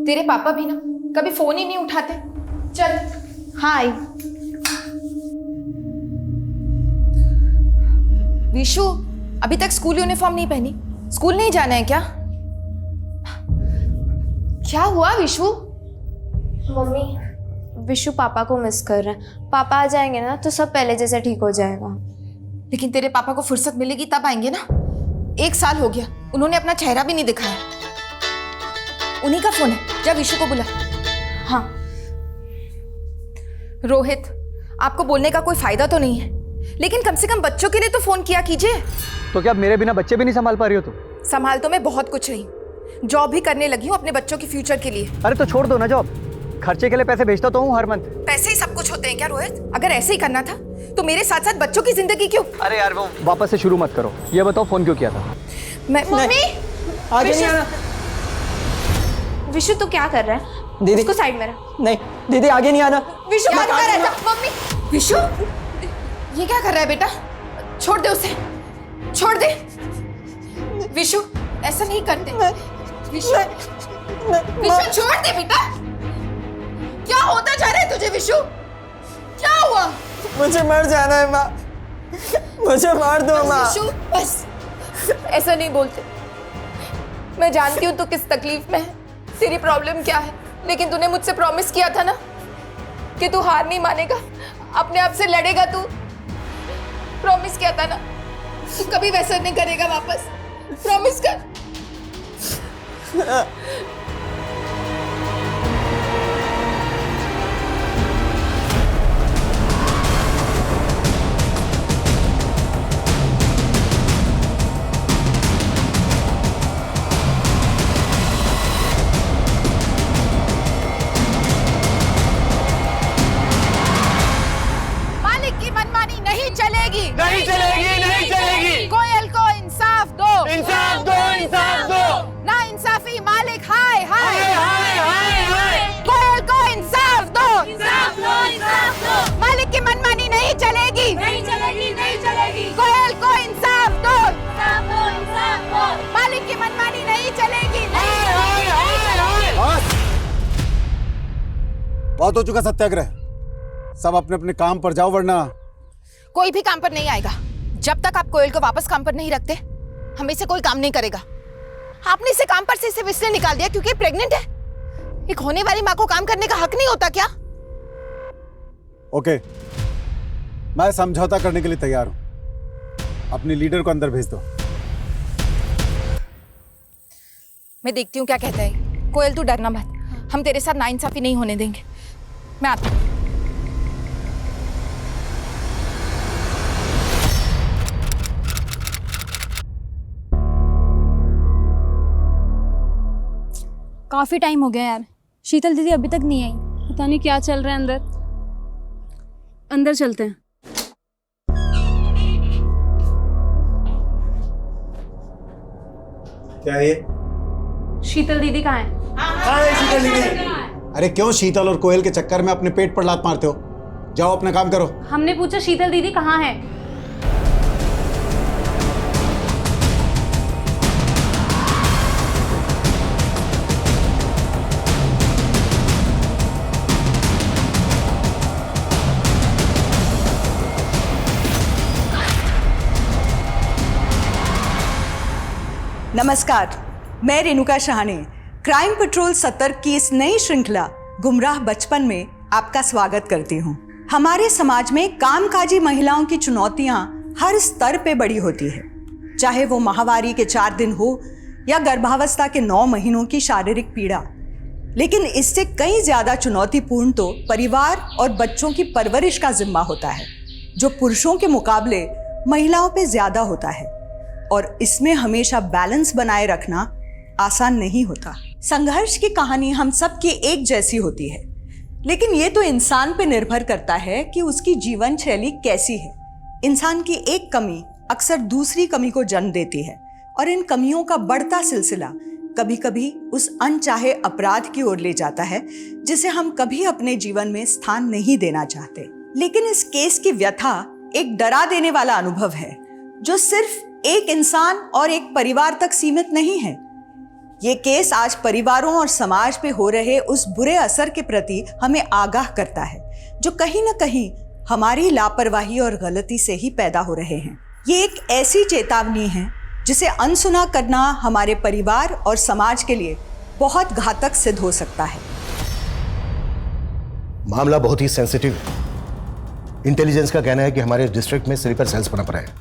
तेरे पापा भी ना कभी फोन ही नहीं उठाते। चल। हाँ आई। विशु, अभी तक स्कूल यूनिफॉर्म नहीं पहनी? स्कूल नहीं जाना है क्या? क्या हुआ विशु? मम्मी, विशु पापा को मिस कर रहे हैं। पापा आ जाएंगे ना तो सब पहले जैसे ठीक हो जाएगा। लेकिन तेरे पापा को फुर्सत मिलेगी तब आएंगे ना। 1 साल हो गया, उन्होंने अपना चेहरा भी नहीं दिखाया। उन्हीं का फोन है, जा विशु को बुला। हाँ। रोहित, आपको बोलने का कोई फायदा तो नहीं है, लेकिन कम से कम बच्चों के लिए तो फोन किया कीजिए। तो क्या मेरे बिना बच्चे भी नहीं संभाल पा रही हो तुम? संभाल तो मैं बहुत कुछ रही, जॉब भी करने लगी हूँ अपने बच्चों के फ्यूचर के लिए। अरे तो छोड़ दो ना जॉब, खर्चे के लिए पैसे भेजता तो हूँ हर मंथ। पैसे ही सब कुछ होते हैं क्या रोहित? अगर ऐसे ही करना था तो मेरे साथ साथ बच्चों की जिंदगी क्यों? अरे यार वो वापस से शुरू मत करो, ये बताओ फोन क्यों किया था? मम्मी आगे नहीं आना। विशु तो क्या कर रहा है? दीदी उसको साइड में रख। नहीं दीदी, आगे नहीं आना। विशु मत कर ऐसा। मम्मी, विशु ये क्या कर रहा है बेटा? छोड़ दे उसे, छोड़ दे। विशु ऐसा नहीं करते। विशु, विशु छोड़ दे बेटा। क्या होता जा रहा है तुझे विशु? क्या हुआ? मुझे मर जाना है माँ, मुझे मार दो माँ। विशु बस ऐसा नहीं बोलते। मैं जानती हूँ तू किस तकलीफ में है, तेरी प्रॉब्लम क्या है, लेकिन तूने मुझसे प्रॉमिस किया था ना कि तू हार नहीं मानेगा, अपने आप से लड़ेगा। तू प्रॉमिस किया था ना, तू कभी वैसा नहीं करेगा वापस। प्रॉमिस कर। मालिक की मनमानी नहीं चलेगी, नहीं चलेगी, नहीं चलेगी। कोयल को इंसाफ दो, इंसाफ दो, इंसाफ दो। ना इंसाफी मालिक हाय हाय। हाय हाय हाय हाय। कोयल को इंसाफ दो, इंसाफ दो, इंसाफ दो। मालिक की मनमानी नहीं चलेगी, नहीं चलेगी, नहीं चलेगी। कोयल को इंसाफ दो, इंसाफ दो, इंसाफ दो। मालिक की मनमानी नहीं चलेगी। हाय हाय हाय हाय। बहुत हो चुका सत्याग्रह, सब अपने अपने काम पर जाओ, वरना कोई भी काम पर नहीं आएगा। जब तक आप कोयल को वापस काम पर नहीं रखते, हमें से कोई काम नहीं करेगा। आपने इसे काम पर से सिर्फ इसलिए निकाल दिया क्योंकि प्रेग्नेंट है। एक होने वाली माँ को काम करने का हक नहीं होता क्या? ओके, मैं समझौता करने के लिए तैयार हूं। अपनी लीडर को अंदर भेज दो। मैं देखती हूँ क्या कहता है। कोयल तू डरना मत, हम तेरे साथ नाइंसाफी नहीं होने देंगे। मैं आती हूँ। काफी टाइम हो गया यार, शीतल दीदी अभी तक नहीं आई। पता नहीं क्या चल रहा है अंदर। अंदर चलते हैं। क्या है ये? शीतल दीदी कहाँ है? अरे शीतल दीदी, अरे क्यों शीतल और कोयल के चक्कर में अपने पेट पर लात मारते हो? जाओ अपना काम करो। हमने पूछा शीतल दीदी कहाँ है। नमस्कार, मैं रेणुका शाहने क्राइम पेट्रोल सतर्क की इस नई श्रृंखला गुमराह बचपन में आपका स्वागत करती हूँ। हमारे समाज में कामकाजी महिलाओं की चुनौतियाँ हर स्तर पे बड़ी होती है, चाहे वो माहवारी के 4 दिन हो या गर्भावस्था के 9 महीनों की शारीरिक पीड़ा। लेकिन इससे कई ज्यादा चुनौतीपूर्ण तो परिवार और बच्चों की परवरिश का जिम्मा होता है, जो पुरुषों के मुकाबले महिलाओं पे ज्यादा होता है, और इसमें हमेशा बैलेंस बनाए रखना आसान नहीं होता। संघर्ष की कहानी हम सब की एक जैसी होती है, लेकिन ये तो इंसान पे निर्भर करता है कि उसकी जीवन शैली कैसी है। इंसान की एक कमी अक्सर दूसरी कमी को जन्म देती है, और इन कमियों का बढ़ता सिलसिला कभी कभी उस अनचाहे अपराध की ओर ले जाता है, जिसे हम कभी अपने जीवन में स्थान नहीं देना चाहते। लेकिन इस केस की व्यथा एक डरा देने वाला अनुभव है, जो सिर्फ एक इंसान और एक परिवार तक सीमित नहीं है। ये केस आज परिवारों और समाज पे हो रहे उस बुरे असर के प्रति हमें आगाह करता है जो कहीं ना कहीं हमारी लापरवाही और गलती से ही पैदा हो रहे हैं। ये एक ऐसी चेतावनी है जिसे अनसुना करना हमारे परिवार और समाज के लिए बहुत घातक सिद्ध हो सकता है। मामला बहुत ही सेंसिटिव है। इंटेलिजेंस का कहना है कि हमारे डिस्ट्रिक्ट में स्लीपर सेल्स पनप रहे हैं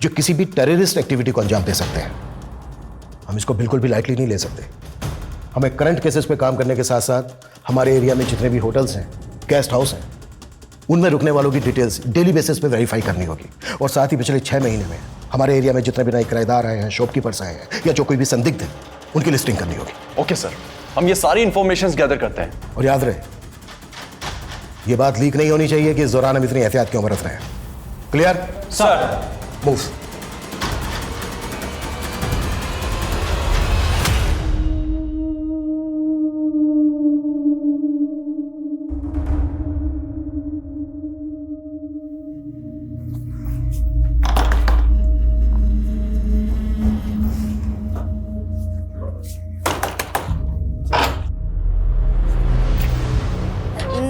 जो किसी भी टेररिस्ट एक्टिविटी को अंजाम दे सकते हैं। हम इसको बिल्कुल भी लाइटली नहीं ले सकते। हमें करंट केसेस पे काम करने के साथ साथ हमारे एरिया में जितने भी होटल्स हैं, गेस्ट हाउस हैं, उनमें रुकने वालों की डिटेल्स डेली बेसिस पे वेरीफाई करनी होगी। और साथ ही पिछले 6 महीने में हमारे एरिया में जितने भी नए किराएदार आए हैं, शॉपकीपर्स आए हैं या जो कोई भी संदिग्ध है, उनकी लिस्टिंग करनी होगी। ओके सर, हम ये सारी इंफॉर्मेशन गैदर करते हैं। और याद रहे, ये बात लीक नहीं होनी चाहिए कि इस दौरान हम इतनी एहतियात क्यों बरत रहे हैं। Clear sir. मूव।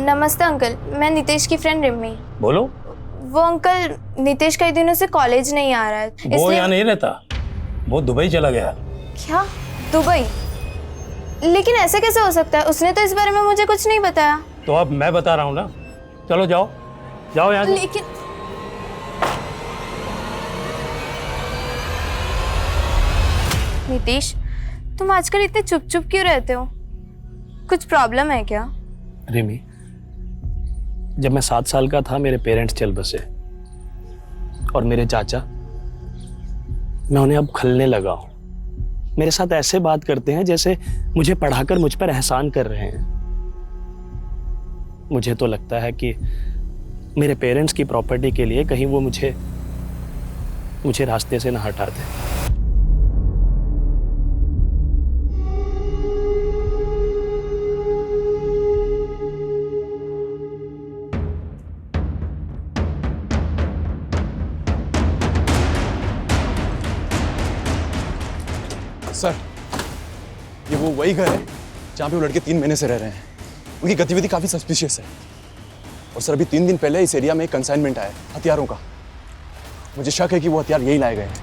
नमस्ते अंकल, मैं नितेश की फ्रेंड रिम्मी। बोलो। वो अंकल, नितेश कई दिनों से कॉलेज नहीं आ रहा है, वो यहाँ नहीं रहता, वो दुबई चला गया। क्या? दुबई? लेकिन ऐसे कैसे हो सकता है? उसने तो इस बारे में मुझे कुछ नहीं बताया। तो अब मैं बता रहा हूँ ना, चलो जाओ जाओ यहाँ से। लेकिन नितेश, तुम आजकल इतने चुप चुप क्यों रहते हो? कुछ प्रॉब्लम है क्या? रिमी, जब मैं 7 साल का था मेरे पेरेंट्स चल बसे और मेरे चाचा, मैं उन्हें अब खलने लगा हूं। मेरे साथ ऐसे बात करते हैं जैसे मुझे पढ़ाकर मुझ पर एहसान कर रहे हैं। मुझे तो लगता है कि मेरे पेरेंट्स की प्रॉपर्टी के लिए कहीं वो मुझे रास्ते से ना हटा दे। सर, ये वो वही घर है जहाँ पे वो लड़के 3 महीने से रह रहे हैं। उनकी गतिविधि काफी सस्पिशियस है। और सर, अभी 3 दिन पहले इस एरिया में एक कंसाइनमेंट आया हथियारों का। मुझे शक है कि वो हथियार यही लाए गए हैं।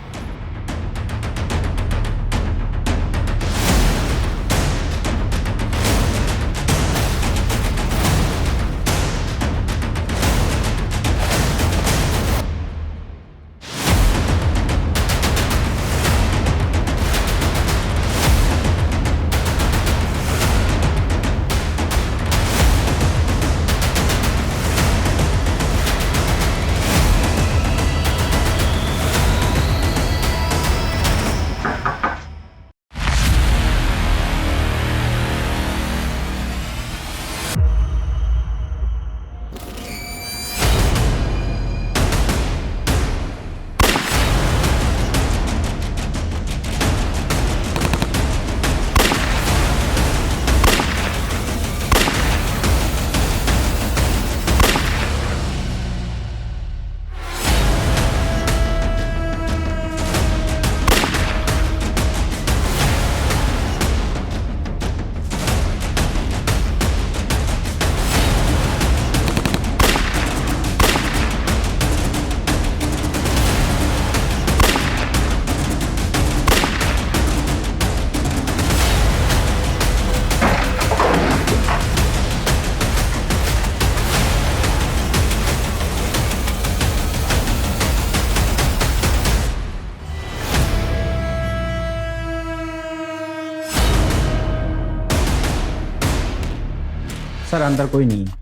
सर, अंदर कोई नहीं है।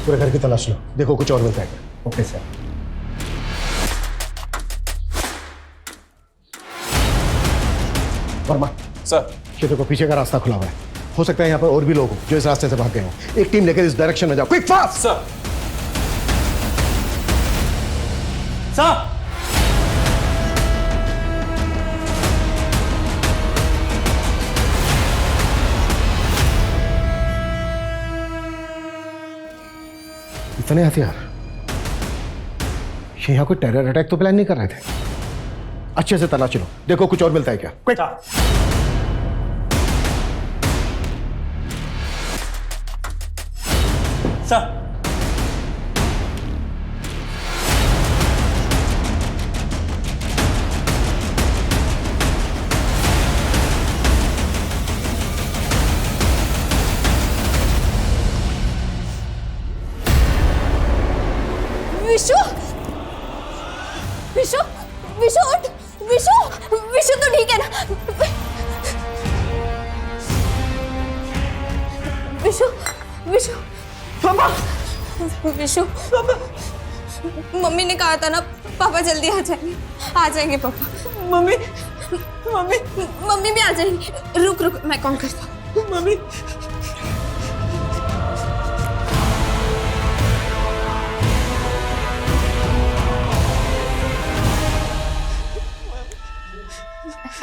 पूरे घर की तलाश लो, देखो कुछ और मिलता है। Okay sir. वर्मा सर, ये देखो पीछे का रास्ता खुला हुआ है। हो सकता है यहाँ पर और भी लोग हो जो इस रास्ते से भाग गए हो। एक टीम लेकर इस डायरेक्शन में जाओ, क्विक फास्ट। सर। सर, इतने हथियार, ये यहाँ कोई टेरर अटैक तो प्लान नहीं कर रहे थे। अच्छे से तलाश लो, देखो कुछ और मिलता है क्या। क्विक। सर विशु विशु विशु उठ विशु विशु तो ठीक है ना विशु विशु पापा विशु पापा मम्मी ने कहा था ना पापा जल्दी आ जाएंगे पापा मम्मी मम्मी मम्मी भी आ जाएंगी रुक रुक मैं कॉल करता हूँ मम्मी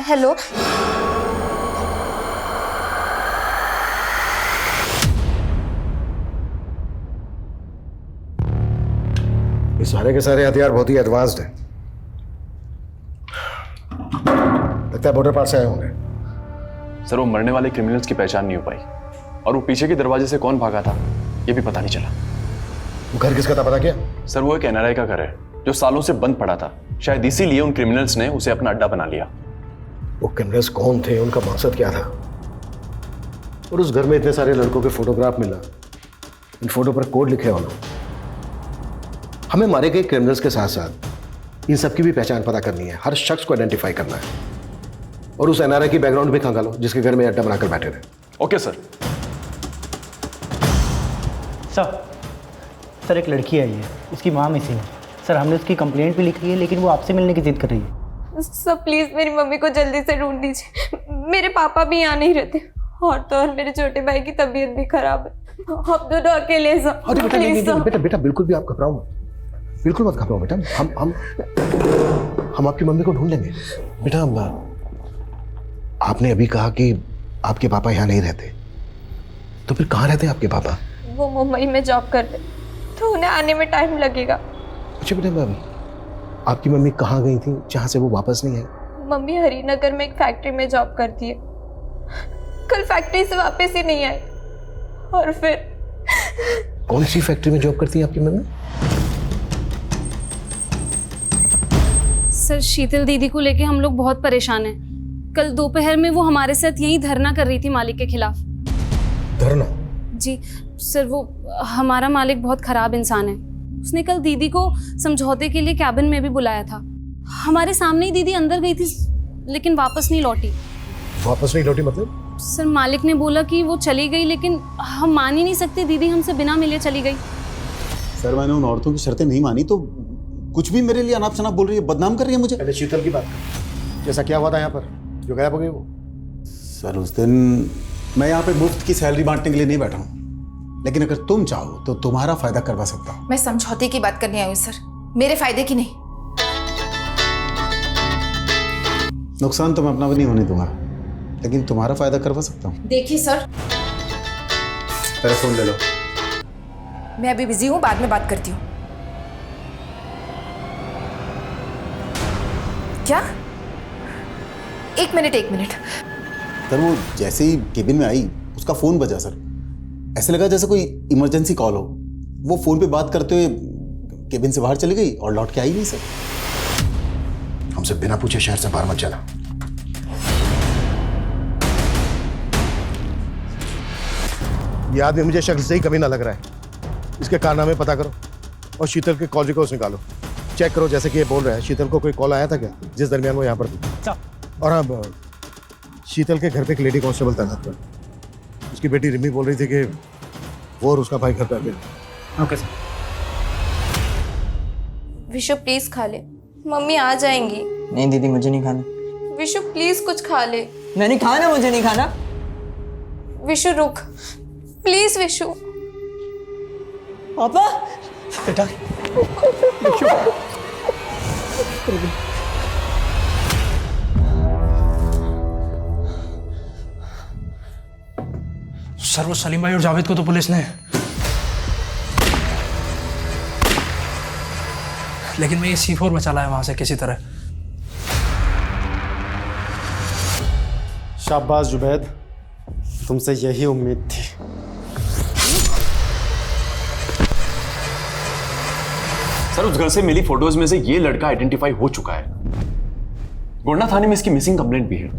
हेलो ये सारे के सारे हथियार बहुत ही एडवांस्ड है। लगता है बॉर्डर पार से आए होंगे। सर वो मरने वाले क्रिमिनल्स की पहचान नहीं हो पाई और वो पीछे के दरवाजे से कौन भागा था ये भी पता नहीं चला। वो घर किसका था पता क्या? सर वो एक एनआरआई का घर है जो सालों से बंद पड़ा था। शायद इसीलिए उन क्रिमिनल्स ने उसे अपना अड्डा बना लिया। वो क्रिमिनल्स कौन थे, उनका मकसद क्या था? और उस घर में इतने सारे लड़कों के फोटोग्राफ मिला, इन फोटो पर कोड लिखे होना। हमें मारे गए क्रिमिनल्स के साथ साथ इन सबकी भी पहचान पता करनी है, हर शख्स को आइडेंटिफाई करना है और उस एनआरआई की बैकग्राउंड भी खंगालो जिसके घर में अड्डा बनाकर बैठे थे। Okay sir. सर एक लड़की आई है, उसकी माँ मिसिंग है। सर हमने उसकी कंप्लेंट भी लिखी है लेकिन वो आपसे मिलने की जिद कर रही है। सब प्लीज मेरी मम्मी को जल्दी से ढूंढ दीजिए। मेरे पापा भी यहाँ नहीं रहते और तो और मेरे छोटे भाई की तबीयत भी खराब है। आप दोनों अकेले अरे बेटा नहीं, बेटा बेटा बिल्कुल भी आप घबराओ मत, बिल्कुल मत घबराओ बेटा। हम आपकी मम्मी को ढूंढ लेंगे। बेटा आपने अभी कहा कि आपके पापा यहाँ नहीं रहते, तो फिर कहाँ रहते हैं आपके पापा? वो मुंबई में जॉब करते तो उन्हें आने में टाइम लगेगा। अच्छा बेटा आपकी मम्मी कहाँ गई थी जहाँ से वो वापस नहीं आई? मम्मी हरिनगर में एक फैक्ट्री में जॉब करती है। कल फैक्ट्री से वापस ही नहीं आई और फिर कौन सी फैक्ट्री में जॉब करती है आपकी मम्मी? सर शीतल दीदी को लेके हम लोग बहुत परेशान हैं। कल दोपहर में वो हमारे साथ यही धरना कर रही थी मालिक के खिलाफ। धरना? जी सर, वो हमारा मालिक बहुत खराब इंसान है। उसने कल दीदी को समझौते के लिए कैबिन में भी बुलाया था। हमारे सामने ही दीदी अंदर गई थी लेकिन वापस नहीं लौटी। वापस नहीं लौटी मतलब? सर मालिक ने बोला कि वो चली गई लेकिन हम मान ही नहीं सकते, दीदी हमसे बिना मिले चली गई। सर मैंने उन औरतों की शर्तें नहीं मानी तो कुछ भी मेरे लिए अनाप शनाप बोल रही है, बदनाम कर रही है मुझे। पहले शीतल की बात कर, जैसा क्या हुआ था यहाँ पर जो गायब हो गई वो? सर उस दिन मैं यहाँ पे मुफ्त की सैलरी बांटने के लिए नहीं बैठा हूँ, लेकिन अगर तुम चाहो तो तुम्हारा फायदा करवा सकता हूँ। मैं समझौते की बात करने आई हूँ सर, मेरे फायदे की नहीं। नुकसान तो मैं अपना भी नहीं होने दूंगा, लेकिन तुम्हारा फायदा करवा सकता हूँ। देखिए सर, मेरा फोन ले लो। मैं अभी बिजी हूँ, बाद में बात करती हूँ। क्या? एक मिनट। सर वो जैसे ही केबिन में आई उसका फोन बजा सर, ऐसे लगा जैसे कोई इमरजेंसी कॉल हो। वो फोन पे बात करते हुए केबिन से बाहर चली गई और लौट के आई नहीं सर। हमसे बिना पूछे शहर से बाहर मत जाना। ये आदमी मुझे शक्ल से ही कभी ना लग रहा है। इसके कारनामे पता करो और शीतल के कॉल रिकॉर्ड्स निकालो, चेक करो। जैसे कि ये बोल रहा है शीतल को कोई कॉल आया था क्या जिस दरमियान वो यहाँ पर थी? और अब शीतल के घर पे एक लेडी कांस्टेबल तैनात कर। उसकी बेटी रिमी बोल रही थी कि वो और उसका भाई घर पे अकेले। Okay sir. विशु प्लीज खा ले, मम्मी आ जाएंगी। नहीं दीदी मुझे नहीं खाना। विशु प्लीज कुछ खा ले। मैंने खाना, मुझे नहीं खाना। विशु रुक प्लीज। विशु पापा बेटा सर वो सलीम भाई और जावेद को तो पुलिस ने, लेकिन मैं ये C4 बचा लाया वहां से किसी तरह। शाबाश जुबैद, तुमसे यही उम्मीद थी। सर उस घर से मिली फोटोज में से ये लड़का आइडेंटिफाई हो चुका है। गोंडा थाने में इसकी मिसिंग कंप्लेंट भी है,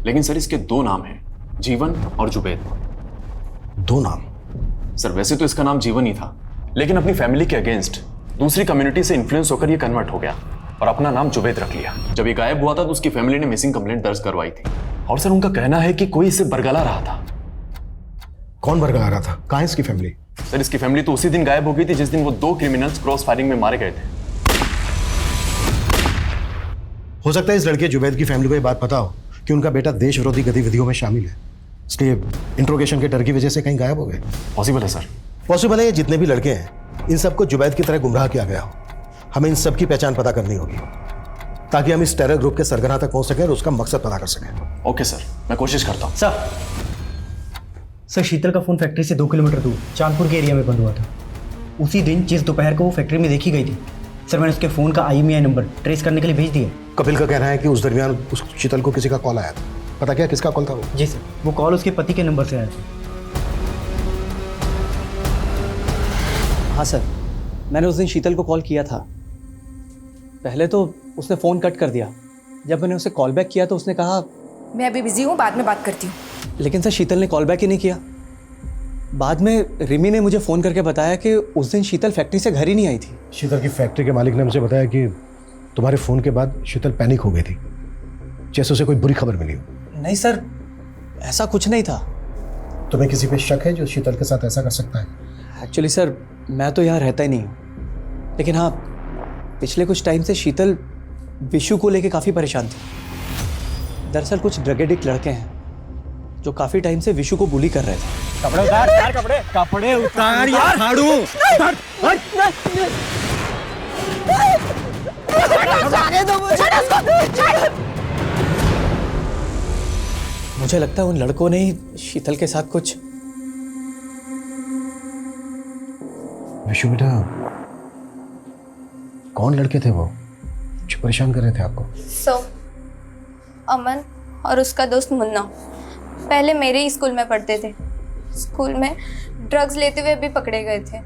लेकिन सर इसके 2 नाम हैं, जीवन और जुबैद। 2 नाम? सर वैसे तो इसका नाम जीवन ही था, लेकिन अपनी फैमिली के अगेंस्ट दूसरी कम्युनिटी से इन्फ्लुएंस होकर ये कन्वर्ट हो गया और अपना नाम जुबैद रख लिया। जब ये गायब हुआ था तो उसकी फैमिली ने मिसिंग कंप्लेंट दर्ज करवाई थी और सर उनका कहना है कि कोई इसे बरगला रहा था। कौन बरगला रहा था? कहाँ है इसकी फैमिली? सर इसकी फैमिली तो उसी दिन गायब हो गई थी जिस दिन वो 2 क्रिमिनल्स क्रॉस फायरिंग में मारे गए थे। हो सकता है इस लड़के जुबैद की फैमिली को ये बात पता हो कि उनका बेटा देश विरोधी गतिविधियों में शामिल है, इसलिए इंट्रोगेशन के डर की वजह से कहीं गायब हो गए। पॉसिबल है सर। पॉसिबल है ये जितने भी लड़के हैं इन सबको जुबैद की तरह गुमराह किया गया हो। हमें इन सब की पहचान पता करनी होगी ताकि हम इस टेरर ग्रुप के सरगना तक पहुंच सकें और उसका मकसद पता कर सकें। ओके सर, मैं कोशिश करता हूँ। सर शीतल का फ़ोन फैक्ट्री से 2 किलोमीटर दूर चांदपुर के एरिया में बंद हुआ था। उसी दिन जिस दोपहर को वो फैक्ट्री में देखी गई थी, सर मैंने उसके फ़ोन का IMEI नंबर ट्रेस करने के लिए भेज दिया। कपिल का कहना है कि उस दरमियान उस शीतल को किसी का कॉल आया था। पता क्या किसका कॉल था वो? जी सर, वो कॉल उसके पति के नंबर से आया था। हाँ सर, मैंने उस दिन शीतल को कॉल किया था। पहले तो उसने फ़ोन कट कर दिया। जब मैंने उसे कॉल बैक किया तो उसने कहा मैं अभी बिजी हूँ, बाद में बात करती हूँ। लेकिन सर शीतल ने कॉल बैक ही नहीं किया। बाद में रिमी ने मुझे फ़ोन करके बताया कि उस दिन शीतल फैक्ट्री से घर ही नहीं आई थी। शीतल की फैक्ट्री के मालिक ने मुझे बताया कि तुम्हारे फ़ोन के बाद शीतल पैनिक हो गई थी, जैसे उसे कोई बुरी खबर मिली हो। नहीं सर, ऐसा कुछ नहीं था। तुम्हें किसी पे शक है जो शीतल के साथ ऐसा कर सकता है? एक्चुअली सर मैं तो यहाँ रहता ही नहीं हूँ, लेकिन हाँ पिछले कुछ टाइम से शीतल विशु को लेके काफ़ी परेशान थी। दरअसल कुछ ड्रग एडिक्ट लड़के हैं जो काफ़ी टाइम से विशु को बुली कर रहे थे। कपड़े उतार यार, कपड़े उतार यार, झाड़ू मुझे लगता है उन लड़कों ने ही शीतल के साथ कुछ। विशु बेटा, कौन लड़के थे वो जो परेशान कर रहे थे आपको? अमन और उसका दोस्त मुन्ना पहले मेरे ही स्कूल में पढ़ते थे। स्कूल में ड्रग्स लेते हुए भी पकड़े गए थे।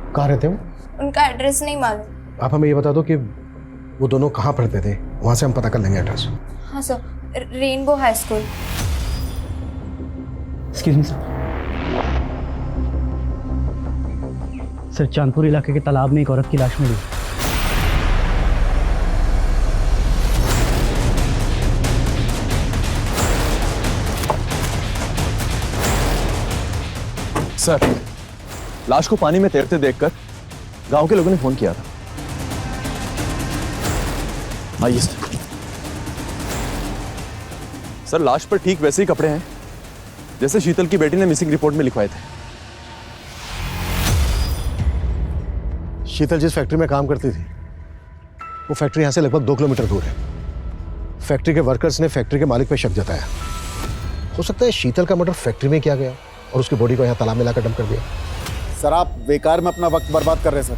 कहाँ रहते हो? उनका एड्रेस नहीं मालूम। आप हमें ये बता दो कि वो दोनों कहाँ पढ़ते थे, वहाँ से हम पता कर लेंगे एड्रेस। हाँ sir, rainbow high school. Excuse me sir, Chandpur इलाके के तालाब में एक औरत की लाश मिली। सर लाश को पानी में तैरते देखकर गांव के लोगों ने फोन किया था। आइए सर, लाश पर ठीक वैसे ही कपड़े हैं जैसे शीतल की बेटी ने मिसिंग रिपोर्ट में लिखवाए थे। शीतल जिस फैक्ट्री में काम करती थी वो फैक्ट्री यहाँ से लगभग 2 किलोमीटर दूर है। फैक्ट्री के वर्कर्स ने फैक्ट्री के मालिक पे शक जताया। हो सकता है शीतल का मर्डर फैक्ट्री में किया गया और उसकी बॉडी को यहाँ तालाब में लाकर डंप कर दिया। सर आप बेकार में अपना वक्त बर्बाद कर रहे हैं सर,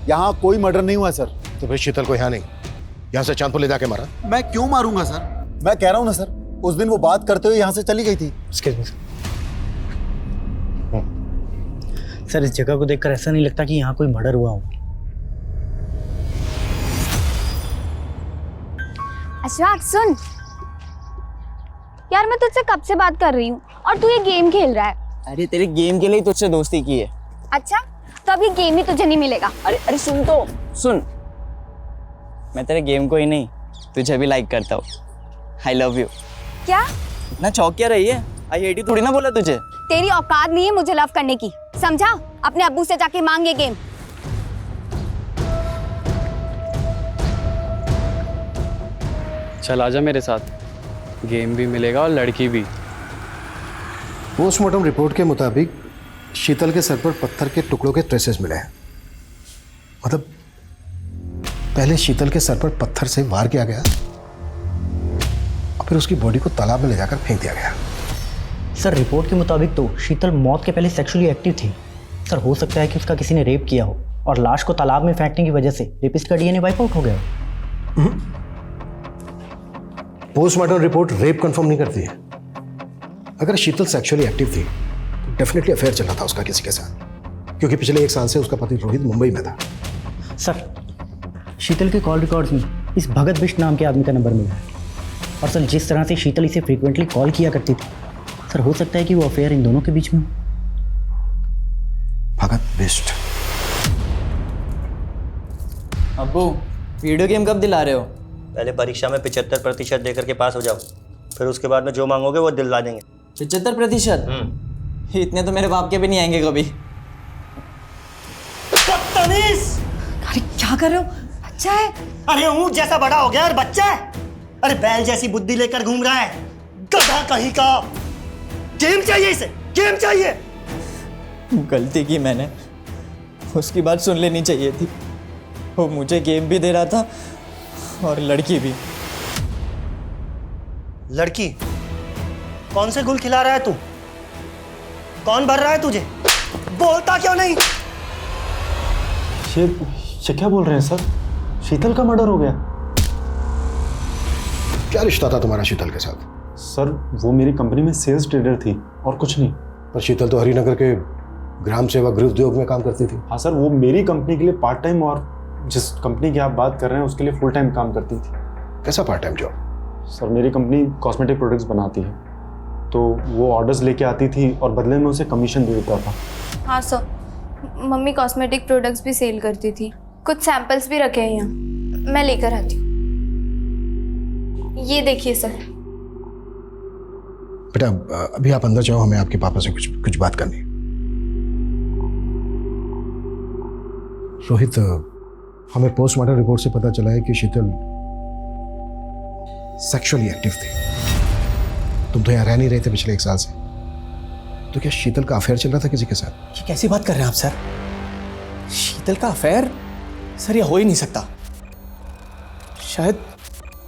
यहाँ कोई मर्डर नहीं हुआ है सर। तो फिर शीतल को यहाँ नहीं, यहाँ से चांदपुर ले जाके मारा? मैं क्यों मारूंगा सर, मैं कह रहा हूँ ना सर, उस दिन वो बात करते हुए यहाँ से चली गई थी। एक्सक्यूज मी सर, इस जगह को देखकर ऐसा नहीं लगता कि यहाँ कोई मर्डर हुआ हो। अशफाक सुन यार, मैं तुझसे कब से बात कर रही हूँ और तू ये गेम खेल रहा है। अरे तेरे गेम के लिए तुझसे दोस्ती की है। अच्छा, तो अभी गेम ही तुझे नहीं मिलेगा। अरे सुन तो सुन, मैं तेरे गेम को ही नहीं तुझे भी लाइक करता हूँ। I love you. क्या? इतना चौक क्या रही है? आई आई थोड़ी ना बोला तुझे। तेरी औकात नहीं है मुझे लव करने की, समझा? अपने अब्बू से जाके मांग ये गेम। चल आजा मेरे साथ, गेम भी मिलेगा और लड़की भी। पोस्टमार्टम रिपोर्ट के मुताबिक शीतल के सर पर पत्थर के टुकड़ों के ट्रेसेस मिले हैं। मतलब पहले शीतल के सर पर पत्थर से वार किया गया और फिर उसकी बॉडी को तालाब में ले जाकर फेंक दिया गया। सर रिपोर्ट के मुताबिक तो शीतल मौत के पहले सेक्सुअली एक्टिव थी। सर हो सकता है कि उसका किसी ने रेप किया हो और लाश को तालाब में फेंकने की वजह से रेपिस्ट का DNA वाइप आउट हो गया। पोस्टमार्टम रिपोर्ट रेप कंफर्म नहीं करती है। अगर शीतल सेक्सुअली एक्टिव थी तो डेफिनेटली अफेयर चल रहा था उसका किसी के साथ, क्योंकि पिछले 1 साल से उसका पति रोहित मुंबई में था। सर, शीतल के कॉल रिकॉर्ड्स में इस भगत बिष्ट नाम के आदमी का नंबर मिला है। और सर, जिस तरह से शीतल इसे फ्रीक्वेंटली कॉल किया करती थी, सर हो सकता है कि वो अफेयर इन दोनों के बीच में हो। भगत बिष्ट। अब्बू, वीडियो गेम कब दिला रहे हो? पहले परीक्षा में 75% देकर के पास हो जाओ, फिर उसके बाद में जो मांगोगे वो दिलवा देंगे। 75%? इतने तो मेरे बाप के भी नहीं आएंगे कभी। अरे क्या कर रहे हो? बच्चा है। अरे ऊँट जैसा बड़ा हो गया और बच्चा है। अरे बैल जैसी बुद्धि लेकर घूम रहा है, गधा कहीं का। गेम चाहिए इसे, गेम चाहिए। गलती की मैंने, उसकी बात सुन लेनी चाहिए थी। वो मुझे गेम भी दे रहा था और लड़की भी। लड़की? कौन से गुल खिला रहा है तू? कौन भर रहा है तुझे? बोलता क्यों नहीं? ये क्या बोल रहे हैं सर? शीतल का मर्डर हो गया? क्या रिश्ता था तुम्हारा शीतल के साथ? सर, वो मेरी कंपनी में सेल्स ट्रेडर थी और कुछ नहीं। पर शीतल तो हरिनगर के ग्राम सेवा गृह उद्योग में काम करती थी। हाँ सर, वो मेरी कंपनी के लिए पार्ट टाइम और जिस कंपनी की आप बात कर रहे हैं उसके लिए फुल टाइम काम करती थी। कैसा पार्ट टाइम जॉब? सर, मेरी कंपनी कॉस्मेटिक प्रोडक्ट्स बनाती है, तो वो ऑर्डर्स लेके आती थी और बदले में उसे कमीशन दे देता था। हाँ सर, मम्मी कॉस्मेटिक प्रोडक्ट्स भी सेल करती थी। कुछ सैंपल्स भी रखे हैं यहाँ, मैं लेकर आती हूँ। ये देखिए सर। बेटा अभी आप अंदर जाओ, हमें आपके पापा से कुछ बात करनी है। रोहित, हमें पोस्टमार्टम रिपोर्ट से पता चला है कि शीतल सेक्सुअली एक्टिव थी। तुम तो यहाँ रह नहीं रहे थे पिछले 1 साल से, तो क्या शीतल का अफेयर चल रहा था किसी के साथ? ये कैसी बात कर रहे हैं आप सर? शीतल का अफेयर? सर ये हो ही नहीं सकता। शायद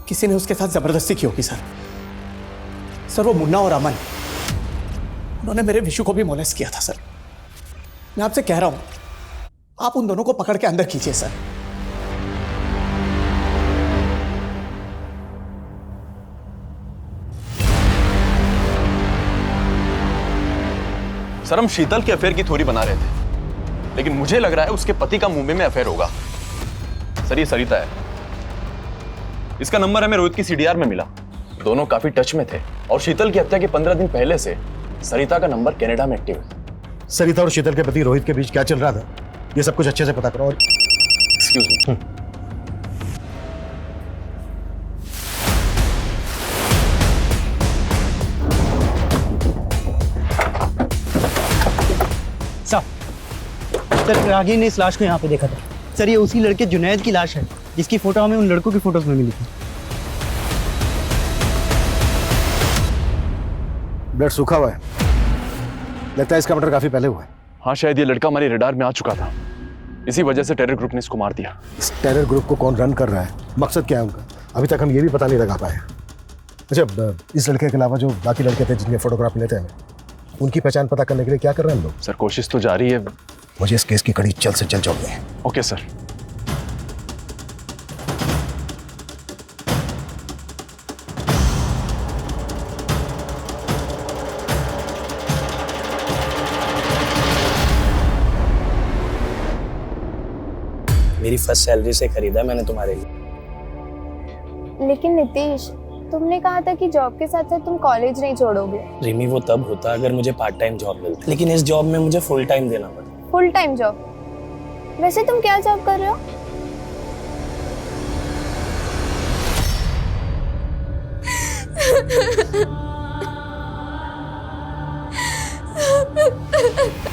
किसी ने उसके साथ जबरदस्ती की होगी सर। सर वो मुन्ना और अमन, उन्होंने मेरे विशु को भी मोलेस्ट किया था सर। मैं आपसे कह रहा हूं, आप उन दोनों को पकड़ के अंदर कीजिए सर। सर, हम शीतल के अफेयर की थ्योरी बना रहे थे, लेकिन मुझे लग रहा है उसके पति का मुंबई में अफेयर होगा। सर, ये सरिता है। इसका नंबर हमें रोहित की सीडीआर में मिला। दोनों काफी टच में थे और शीतल की हत्या के 15 दिन पहले से सरिता का नंबर कनाडा में एक्टिव है। सरिता और शीतल के पति रोहित के बीच क्या चल रहा था, ये सब कुछ अच्छे से पता करो। और एक्सक्यूज मी। सर, रागी ने इस लाश को यहाँ पे देखा था। सर, ये उसी लड़के जुनैद की लाश है जिसकी फोटो हमें उन लड़कों की फोटोज में मिली थी। ब्लड सूखा हुआ है, लगता है इसका मर्डर काफी पहले हुआ है। हाँ, शायद ये लड़का हमारे रडार में आ चुका था, इसी वजह से टेरर ग्रुप ने इसको मार दिया। इस टेरर ग्रुप को कौन रन कर रहा है, मकसद क्या है उनका, अभी तक हम ये भी पता नहीं लगा पाए। अच्छा, इस लड़के के अलावा जो बाकी लड़के थे जिनके फोटोग्राफ लेते हैं, उनकी पहचान पता करने के लिए क्या कर रहे हैं हम लोग? सर, कोशिश तो जारी है। मुझे इस केस की कड़ी जल्द से जल्द जोड़नी है। Okay sir. मेरी फर्स्ट सैलरी से खरीदा मैंने तुम्हारे लिए। लेकिन नितीश, तुमने कहा था कि जॉब के साथ साथ तुम कॉलेज नहीं छोड़ोगे। रिमी, वो तब होता अगर मुझे पार्ट टाइम जॉब मिलती, लेकिन इस जॉब में मुझे फुल टाइम देना पड़ा। Full time job? वैसे तुम क्या जॉब कर रहे हो?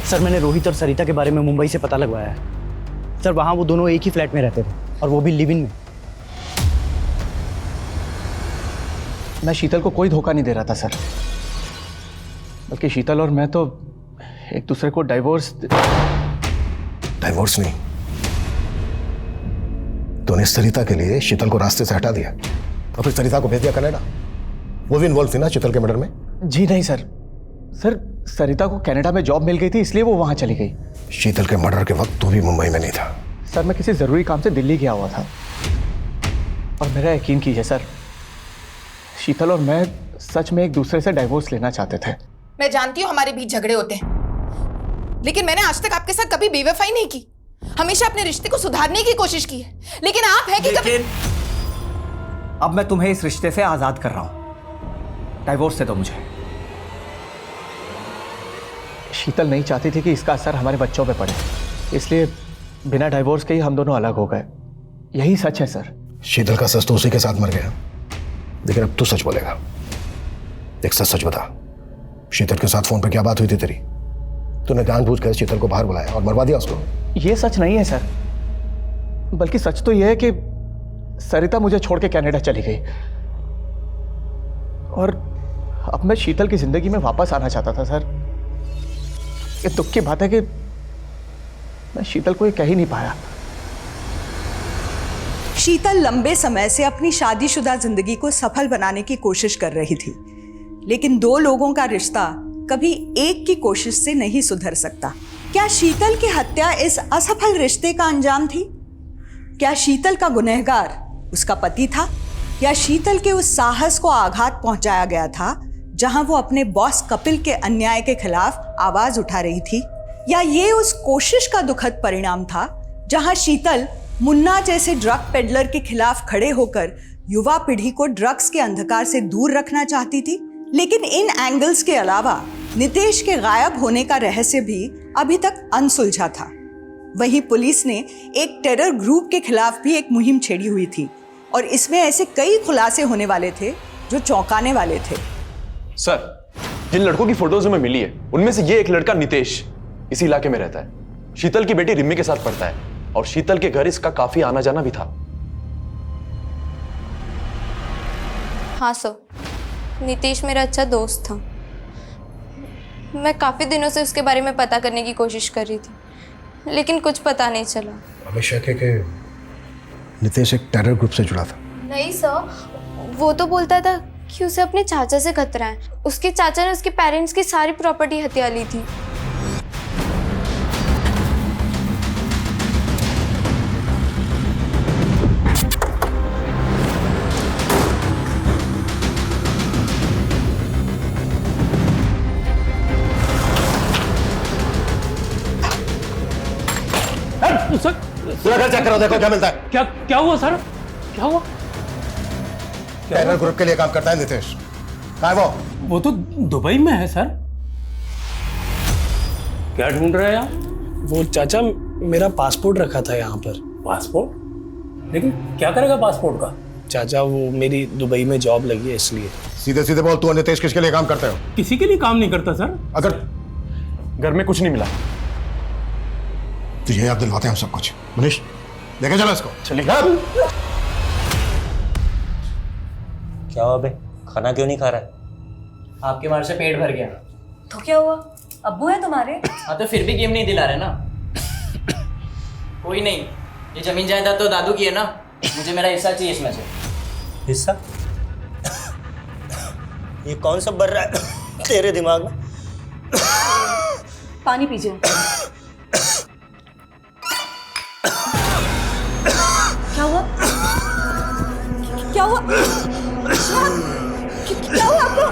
सर, मैंने रोहित और सरिता के बारे में मुंबई से पता लगवाया है। सर, वहाँ वो दोनों एक ही फ्लैट में रहते थे और वो भी लिव इन में। मैं शीतल को कोई धोखा नहीं दे रहा था सर, बल्कि शीतल और मैं तो एक दूसरे को डाइवोर्स नहीं, तूने सरिता के लिए शीतल को रास्ते से हटा दिया और फिर सरिता को भेज दिया कनाडा। वो भी इन्वॉल्व थी ना शीतल के मर्डर में? जी नहीं सर। सर, सरिता को कनाडा में जॉब मिल गई थी, इसलिए वो वहां चली गई। शीतल के मर्डर के वक्त तू भी मुंबई में नहीं था। सर, मैं किसी जरूरी काम से दिल्ली गया हुआ था और मेरा यकीन कीजिए सर, शीतल और मैं सच में एक दूसरे से डाइवोर्स लेना चाहते थे। मैं जानती हूँ हमारे बीच झगड़े होते हैं, लेकिन मैंने आज तक आपके साथ कभी बेवफाई नहीं की, हमेशा अपने रिश्ते को सुधारने की कोशिश की है। लेकिन आप है कि कभी... अब मैं तुम्हें इस रिश्ते से आजाद कर रहा हूं। डाइवोर्स दे दो मुझे। शीतल नहीं चाहती थी कि इसका असर हमारे बच्चों पे पड़े, इसलिए बिना डाइवोर्स के ही हम दोनों अलग हो गए। यही सच है सर। शीतल का सच तो उसी के साथ मर गया, लेकिन अब तू सच बोलेगा। एक सच बता, शीतल के साथ फोन पे क्या बात हुई थी तेरी? तूने जानबूझकर शीतल को बाहर बुलाया और मरवा दिया उसको? ये सच नहीं है सर, बल्कि सच तो यह है कि सरिता मुझे छोड़ के कनाडा चली गई और अब मैं शीतल की जिंदगी में वापस आना चाहता था सर। ये दुख की बात है कि मैं शीतल को ये कह ही नहीं पाया। शीतल लंबे समय से अपनी शादीशुदा जिंदगी को सफल बनाने की कोशिश कर रही थी, लेकिन दो लोगों का रिश्ता कभी एक की कोशिश से नहीं सुधर सकता। क्या शीतल की हत्या इस असफल रिश्ते का अंजाम थी? क्या शीतल का गुनहगार उसका पति था, या शीतल के उस साहस को आघात पहुंचाया गया था जहां वो अपने बॉस कपिल के अन्याय के खिलाफ आवाज उठा रही थी, या ये उस कोशिश का दुखद परिणाम था जहां शीतल मुन्ना जैसे ड्रग पेडलर के खिलाफ खड़े होकर युवा पीढ़ी को ड्रग्स के अंधकार से दूर रखना चाहती थी? लेकिन इन एंगल्स के अलावा नितेश के गायब होने का रहस्य भी अभी तक अनसुलझा था। वहीं पुलिस ने एक टेरर ग्रुप के खिलाफ भी एक मुहिम छेड़ी हुई थी और इसमें ऐसे कई खुलासे होने वाले थे जो चौंकाने वाले थे। सर, जिन लड़कों की फोटोज हमें मिली है उनमें से ये एक लड़का नितेश इसी इलाके में रहता है। शीतल की बेटी रिम्मी के साथ पढ़ता है और शीतल के घर इसका काफी आना जाना भी था। हाँ सर, नितेश मेरा अच्छा दोस्त था। मैं काफ़ी दिनों से उसके बारे में पता करने की कोशिश कर रही थी, लेकिन कुछ पता नहीं चला। हमें शक है कि नितेश एक टेरर ग्रुप से जुड़ा था। नहीं सर, वो तो बोलता था कि उसे अपने चाचा से खतरा है। उसके चाचा ने उसके पेरेंट्स की सारी प्रॉपर्टी हथिया ली थी। सर, पूरा घर चेक करो, देखो क्या मिलता है। क्या हुआ सर? क्या हुआ? टेरर ग्रुप के लिए काम करता है नितेश। कहाँ है वो? वो तो दुबई में है सर। क्या ढूंढ रहे हैं आप? वो चाचा, मेरा पासपोर्ट रखा था यहाँ पर। पासपोर्ट? लेकिन क्या करेगा पासपोर्ट का? चाचा, वो मेरी दुबई में जॉब लगी है इसलिए। सीधे सीधे बोल, तू और नितेश किसके लिए काम करते हो? किसी के लिए काम नहीं करता सर। अगर घर में कुछ नहीं मिला। तुझे याद दिलवाते हैं हम सब कुछ। मनीष, लेके चलो इसको। चलिए। क्या हुआ बे, खाना क्यों नहीं खा रहा है? आपके मार से पेट भर गया। तो क्या हुआ, अब्बू है तुम्हारे? हाँ तो फिर भी गेम नहीं दिला रहे ना। कोई नहीं, ये जमीन जायदाद तो दादू की है ना, मुझे मेरा हिस्सा चाहिए इसमें से। हिस्सा? ये कौन सा बर रहा है तेरे दिमाग में? पानी पीजिए। क्या हुआ? क्या हुआ? क्या हुआ आपको?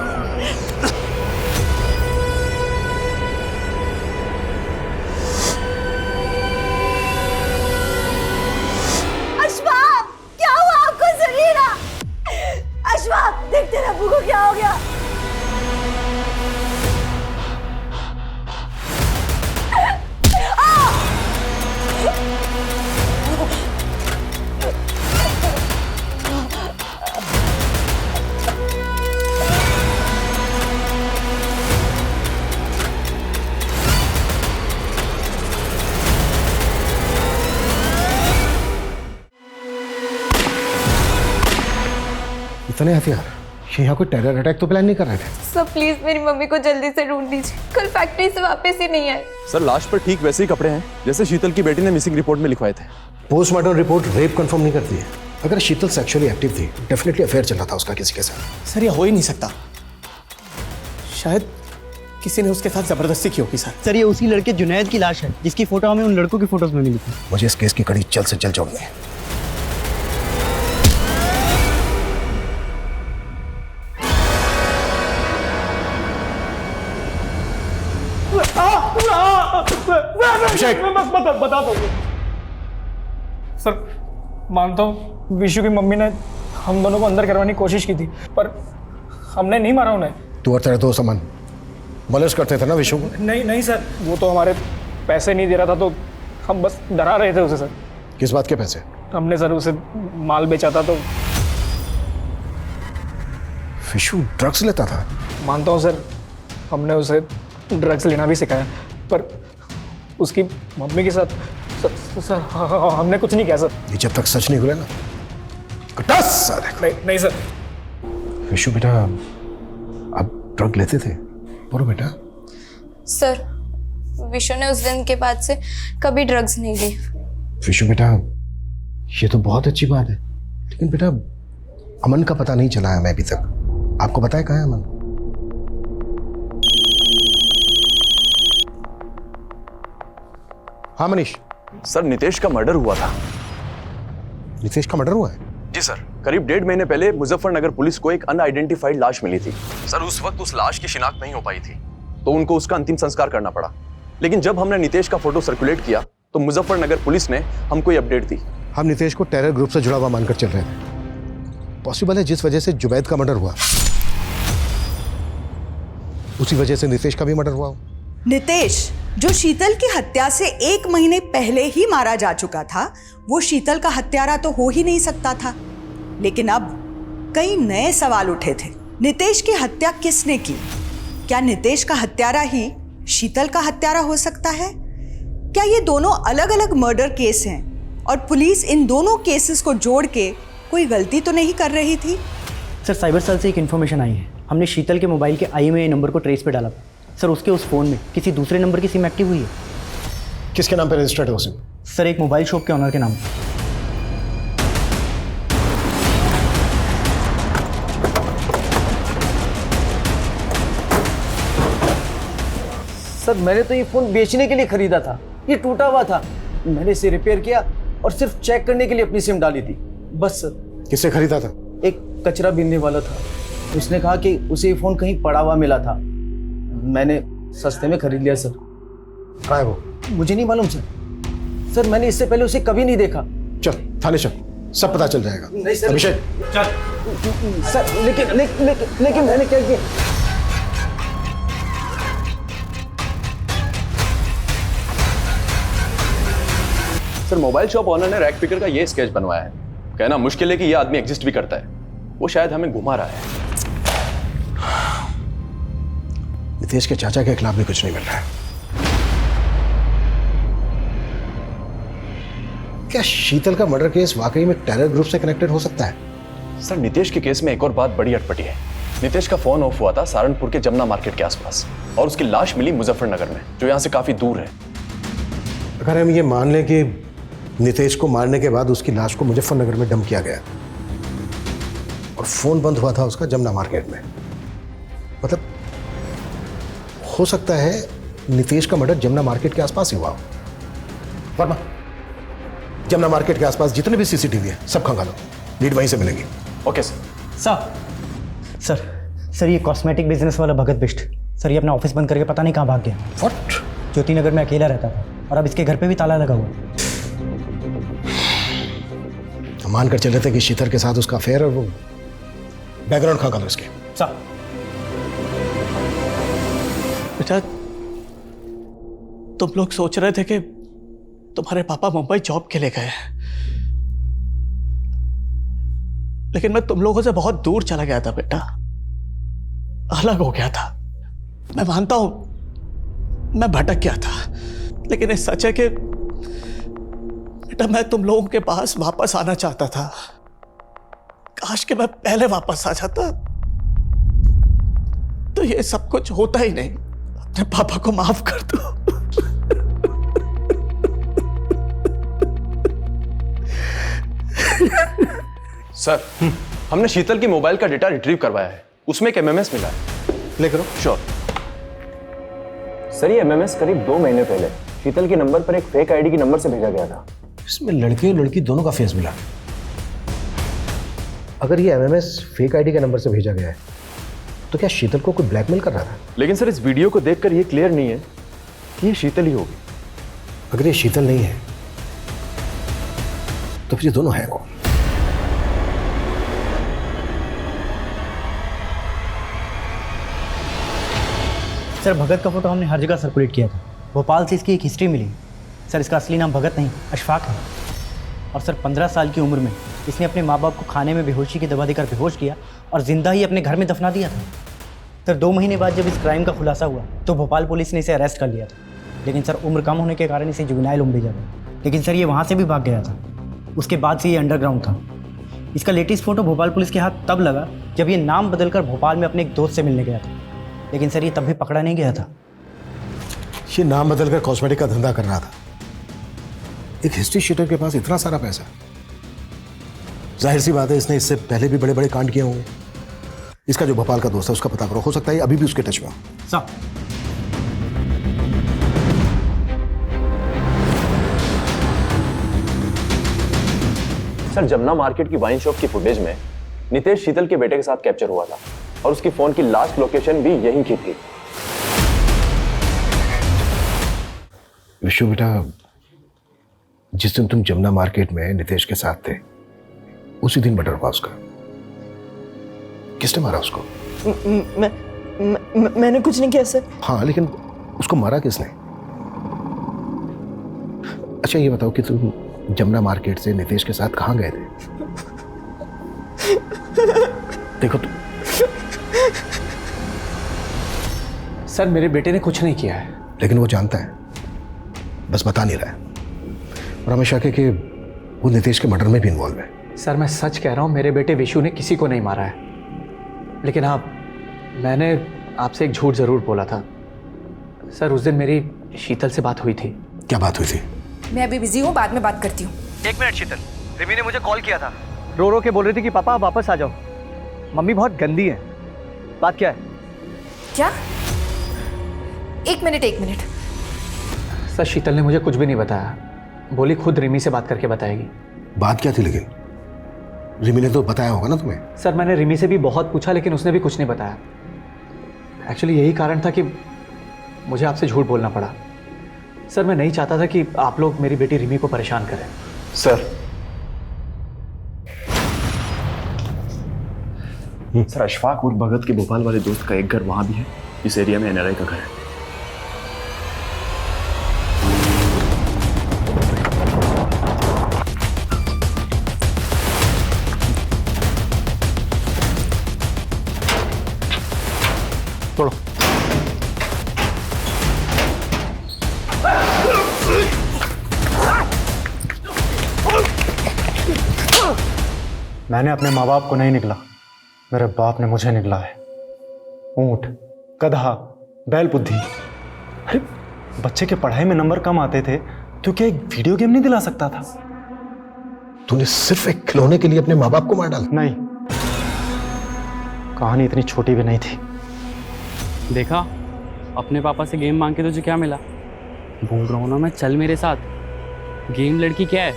अशफाक, क्या हुआ आपको? सरीरा, अशफाक, देख तेरे अब्बू को क्या हो गया? इतने हथियार? ये यहाँ कोई टेरर अटैक तो प्लान नहीं कर रहे थे? सर प्लीज मेरी मम्मी को जल्दी से ढूंढ दीजिए, कल फैक्ट्री से वापस ही नहीं आए। सर, लाश पर ठीक वैसे ही कपड़े हैं जैसे शीतल की बेटी ने मिसिंग रिपोर्ट में लिखवाए थे। पोस्टमार्टम रिपोर्ट रेप कंफर्म नहीं करती है। अगर शीतल सेक्सुअली एक्टिव थी, डेफिनेटली अफेयर चल रहा था उसका किसी के साथ। सर, ये हो ही नहीं सकता। शायद किसी ने उसके साथ जबरदस्ती की होगी सर। ये उसी लड़के जुनैद की लाश है जिसकी फोटो हमें उन लड़कों की फोटोज में मिली थी। मुझे इस केस की कड़ी जल्द से जल्द जोड़नी है। अभिषेक! मैं बस बता दो सर। मानता हूँ विशु की मम्मी ने हम दोनों को अंदर करवाने की कोशिश की थी, पर हमने नहीं मारा उन्हें। तू और तेरा दोस्त अमन मॉलेस्ट करते थे ना विशु को? नहीं सर, वो तो हमारे पैसे नहीं दे रहा था, तो हम बस डरा रहे थे उसे सर। किस बात के पैसे? हमने सर उसे माल बेचा था, तो विशु ड्रग्स लेता था? मानता हूँ सर, हमने उसे ड्रग्स लेना भी सिखाया, पर उसकी मम्मी के साथ सर हमने कुछ नहीं किया सर। ये जब तक सच नहीं खुले ना, कटास साले। नहीं सर। विशु बेटा, आप ड्रग लेते थे? बोलो बेटा। सर, विशु ने उस दिन के बाद से कभी ड्रग्स नहीं ली। विशु बेटा, ये तो बहुत अच्छी बात है, लेकिन बेटा अमन का पता नहीं चला है हमें अभी तक। आपको पता है कहाँ है अमन? हाँ मनीष। सर, नितेश का मर्डर हुआ था। नितेश का मर्डर हुआ है? जी सर, करीब 1.5 महीने पहले मुजफ्फरनगर पुलिस को एक अनआइडेंटिफाइड लाश मिली थी। सर, उस वक्त उस लाश की शिनाख्त नहीं हो पाई थी, तो उनको उसका अंतिम संस्कार करना पड़ा। लेकिन जब हमने नितेश का फोटो सर्कुलेट किया तो मुजफ्फरनगर पुलिस ने हमको ये अपडेट दी। हम नितेश को टेरर ग्रुप से जुड़ा हुआ मानकर चल रहे थे। पॉसिबल है जिस वजह से जुबैद का मर्डर हुआ, उसी वजह से नितेश का भी मर्डर हुआ हो। नितेश, जो शीतल की हत्या से 1 महीने पहले ही मारा जा चुका था, वो शीतल का हत्यारा तो हो ही नहीं सकता था। लेकिन अब कई नए सवाल उठे थे। नितेश की हत्या किसने की? क्या नितेश का हत्यारा ही शीतल का हत्यारा हो सकता है? क्या ये दोनों अलग अलग मर्डर केस हैं और पुलिस इन दोनों केसेस को जोड़ के कोई गलती तो नहीं कर रही थी? सर, साइबर सेल से एक इन्फॉर्मेशन आई है। हमने शीतल के मोबाइल के IMEI नंबर को ट्रेस पे डाला था। सर, उसके उस फ़ोन में किसी दूसरे नंबर की सिम एक्टिव हुई है। किसके नाम पे रजिस्टर्ड है वो सिम? सर, एक मोबाइल शॉप के ऑनर के नाम। सर, मैंने तो ये फ़ोन बेचने के लिए ख़रीदा था। ये टूटा हुआ था, मैंने इसे रिपेयर किया और सिर्फ चेक करने के लिए अपनी सिम डाली थी, बस सर। किससे खरीदा था? एक कचरा बीनने वाला था, उसने कहा कि उसे ये फ़ोन कहीं पड़ा हुआ मिला था, मैंने सस्ते में खरीद लिया सर। कहाँ है वो? मुझे नहीं मालूम सर। सर, मैंने इससे पहले उसे कभी नहीं देखा। चल थाने चल, सब पता चल जाएगा। नहीं सर। अभिषेक चल। सर, लेकिन मैंने क्या किया? सर, मोबाइल शॉप ऑनर ने रैक पिकर का ये स्केच बनवाया है। कहना मुश्किल है कि ये आदमी एग्जिस्ट भी करता है। वो शायद हमें घुमा रहा है। नितेश के चाचा के खिलाफ भी कुछ नहीं मिल रहा है। क्या शीतल का मर्डर केस वाकई में टेरर ग्रुप से कनेक्टेड हो सकता है? सर, नितेश के केस में एक और बात बड़ी अटपटी है। नितेश का फोन ऑफ हुआ था सहारनपुर के जमुना मार्केट के आसपास, और उसकी लाश मिली मुजफ्फरनगर में, जो यहाँ से काफी दूर है। अगर हम ये मान लें कि नितेश को मारने के बाद उसकी लाश को मुजफ्फरनगर में डंप किया गया और फोन बंद हुआ था उसका जमुना मार्केट में, मतलब हो सकता है नितेश का मर्डर जमुना मार्केट के आसपास ही हुआ हो। वर्मा, जमुना मार्केट के आसपास जितने भी CCTV है सब खंगालो, लीड वहीं से मिलेगी। Okay sir. सर, ये कॉस्मेटिक बिजनेस वाला भगत बिष्ट, सर, ये अपना ऑफिस बंद करके पता नहीं कहाँ भाग गया। व्हाट? ज्योति नगर में अकेला रहता था और अब इसके घर पे भी ताला लगा हुआ। हम मान कर चले थे कि शीतल के साथ उसका अफेयर और वो बैकग्राउंड खंगालो इसके। सर, बेटा, तुम लोग सोच रहे थे कि तुम्हारे पापा मुंबई जॉब के लिए गए, लेकिन मैं तुम लोगों से बहुत दूर चला गया था बेटा, अलग हो गया था। मैं मानता हूं मैं भटक गया था, लेकिन ये सच है कि बेटा मैं तुम लोगों के पास वापस आना चाहता था। काश कि मैं पहले वापस आ जाता तो ये सब कुछ होता ही नहीं। अपने पापा को माफ कर दो। सर, हमने शीतल की मोबाइल का डेटा रिट्रीव करवाया है, उसमें एक MMS मिला है। ले करो। श्योर। सर, ये MMS करीब 2 महीने पहले शीतल के नंबर पर एक फेक आईडी के नंबर से भेजा गया था। इसमें लड़के और लड़की दोनों का फेस मिला। अगर ये MMS फेक आईडी के नंबर से भेजा गया है तो क्या शीतल को कोई ब्लैकमेल कर रहा था? लेकिन सर, इस वीडियो को देखकर ये क्लियर नहीं है कि ये शीतल ही होगी। अगर ये शीतल नहीं है तो फिर ये दोनों हैं कौन? सर भगत का फोटो हमने हर जगह सर्कुलेट किया था। भोपाल से इसकी एक हिस्ट्री मिली। सर इसका असली नाम भगत नहीं अशफाक है। और सर 15 साल की उम्र में इसने अपने माँ बाप को खाने में बेहोशी की दवा देकर बेहोश किया और जिंदा ही अपने घर में दफना दिया था। सर 2 महीने बाद जब इस क्राइम का खुलासा हुआ तो भोपाल पुलिस ने इसे अरेस्ट कर लिया था। लेकिन सर उम्र कम होने के कारण इसे जुवेनाइल होम भेजा गया। लेकिन सर ये वहाँ से भी भाग गया था। उसके बाद से ये अंडरग्राउंड था। इसका लेटेस्ट फोटो भोपाल पुलिस के हाथ तब लगा जब ये नाम बदलकर भोपाल में अपने एक दोस्त से मिलने गया था। लेकिन सर ये तब भी पकड़ा नहीं गया था। ये नाम बदलकर कॉस्मेटिक का धंधा कर रहा था। एक हिस्ट्री शीटर के पास इतना सारा पैसा, जाहिर सी बात है इसने इससे पहले भी बड़े बड़े कांड किए होंगे। इसका जो भोपाल का दोस्त है उसका पता करो, हो सकता है अभी भी उसके टच में हो। साहब सर जमुना मार्केट की वाइन शॉप की फुटेज में नितेश शीतल के बेटे के साथ कैप्चर हुआ था और उसकी फोन की लास्ट लोकेशन भी यहीं की थी। विशु बेटा, जिस दिन तुम जमुना मार्केट में नितेश के साथ थे उसी दिन मर्डर हुआ उसका। किसने मारा उसको? मैंने कुछ नहीं किया सर। हाँ लेकिन उसको मारा किसने? अच्छा ये बताओ कि तुम जमुना मार्केट से नितेश के साथ कहाँ गए थे? देखो तुम। सर मेरे बेटे ने कुछ नहीं किया है। लेकिन वो जानता है, बस बता नहीं रहा है। और हमें शक है कि वो नितेश के मर्डर में भी इन्वॉल्व है। सर मैं सच कह रहा हूँ, मेरे बेटे विशु ने किसी को नहीं मारा है। लेकिन हाँ, मैंने आपसे एक झूठ जरूर बोला था। सर उस दिन मेरी शीतल से बात हुई थी। क्या बात हुई थी? मैं अभी बिजी हूँ, बाद में बात करती हूँ। 1 मिनट शीतल, रिमी ने मुझे कॉल किया था। रो रो के बोल रही थी कि पापा आप वापस आ जाओ, मम्मी बहुत गंदी है। बात क्या है? क्या? एक मिनट। सर शीतल ने मुझे कुछ भी नहीं बताया, बोली खुद रिमी से बात करके बताएगी। बात क्या थी? लेकिन रिमी ने तो बताया होगा ना तुम्हें। सर मैंने रिमी से भी बहुत पूछा लेकिन उसने भी कुछ नहीं बताया। एक्चुअली यही कारण था कि मुझे आपसे झूठ बोलना पड़ा। सर मैं नहीं चाहता था कि आप लोग मेरी बेटी रिमी को परेशान करें। सर अशफाक और भगत के भोपाल वाले दोस्त का एक घर वहां भी है। इस एरिया में एनआरआई का घर है। तोड़ो। मैंने अपने माँ बाप को नहीं निकला, मेरे बाप ने मुझे निकला है। ऊंट, गधा, बैल बुद्धि। अरे बच्चे के पढ़ाई में नंबर कम आते थे तो क्या एक वीडियो गेम नहीं दिला सकता था? तूने सिर्फ एक खिलौने के लिए अपने माँ बाप को मार डाला? नहीं, कहानी इतनी छोटी भी नहीं थी। देखा, अपने पापा से गेम मांग के तुझे क्या मिला? बोल रहा हूँ ना मैं, चल मेरे साथ। गेम लड़की क्या है,